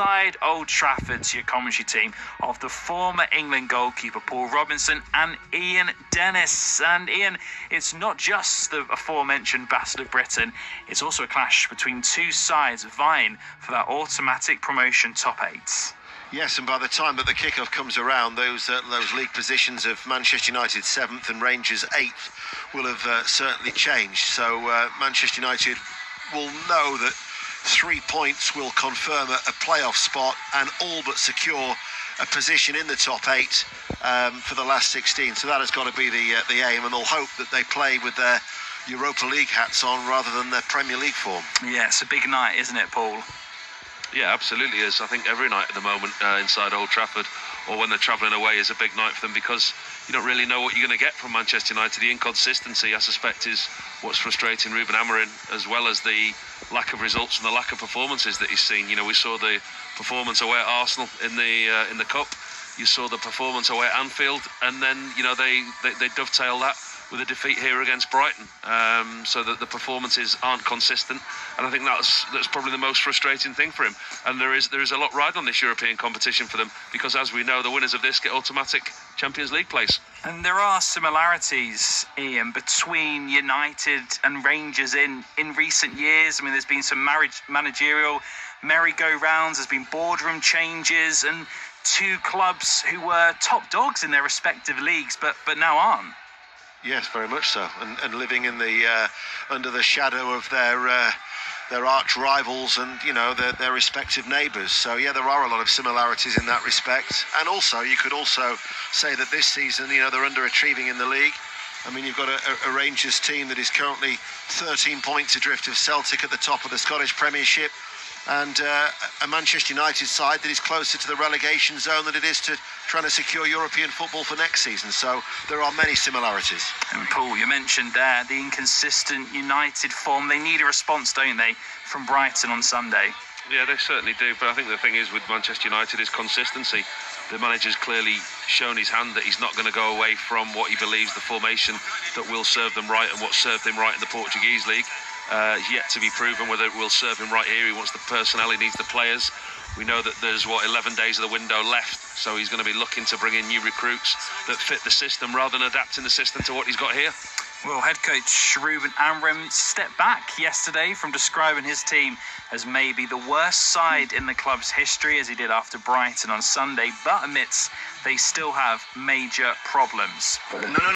Inside Old Trafford to your commentary team of the former England goalkeeper Paul Robinson and Ian Dennis. And Ian, it's not just the aforementioned Battle of Britain, it's also a clash between two sides vying for that automatic promotion top eight. Yes, and by the time that the kick-off comes around, those league positions of Manchester United 7th and Rangers 8th will have certainly changed. So Manchester United will know that 3 points will confirm a playoff spot and all but secure a position in the top 8 for the last 16. So that has got to be the aim, and they'll hope that they play with their Europa League hats on rather than their Premier League form. Yeah, it's a big night, isn't it, Paul? Yeah, absolutely is. I think every night at the moment inside Old Trafford, or when they're travelling away, is a big night for them, because you don't really know what you're going to get from Manchester United. The inconsistency, I suspect, is what's frustrating Ruben Amorim, as well as the lack of results and the lack of performances that he's seen. You know, we saw the performance away at Arsenal in the Cup. You saw the performance away at Anfield, and then they dovetail that with a defeat here against Brighton, so that the performances aren't consistent, and I think that's probably the most frustrating thing for him. And there is a lot riding on this European competition for them, because as we know, the winners of this get automatic Champions League place. And there are similarities, Ian, between United and Rangers in recent years. I mean, there's been some managerial merry-go-rounds, there's been boardroom changes, and two clubs who were top dogs in their respective leagues, but now aren't. Yes, very much so, and living in the under the shadow of their arch rivals and their respective neighbours. So yeah, there are a lot of similarities in that respect. And also, you could also say that this season, they're underachieving in the league. I mean, you've got a Rangers team that is currently 13 points adrift of Celtic at the top of the Scottish Premiership, and a Manchester United side that is closer to the relegation zone than it is to trying to secure European football for next season. So there are many similarities. And Paul, you mentioned there the inconsistent United form. They need a response, don't they, from Brighton on Sunday? Yeah, they certainly do. But I think the thing is with Manchester United is consistency. The manager's clearly shown his hand that he's not going to go away from what he believes the formation that will serve them right and what served him right in the Portuguese league. Yet to be proven whether it will serve him right here. He wants the personnel, he needs the players. We know that there's 11 days of the window left, so he's going to be looking to bring in new recruits that fit the system rather than adapting the system to what he's got here. Well, head coach Ruben Amorim stepped back yesterday from describing his team as maybe the worst side in the club's history, as he did after Brighton on Sunday, but admits they still have major problems.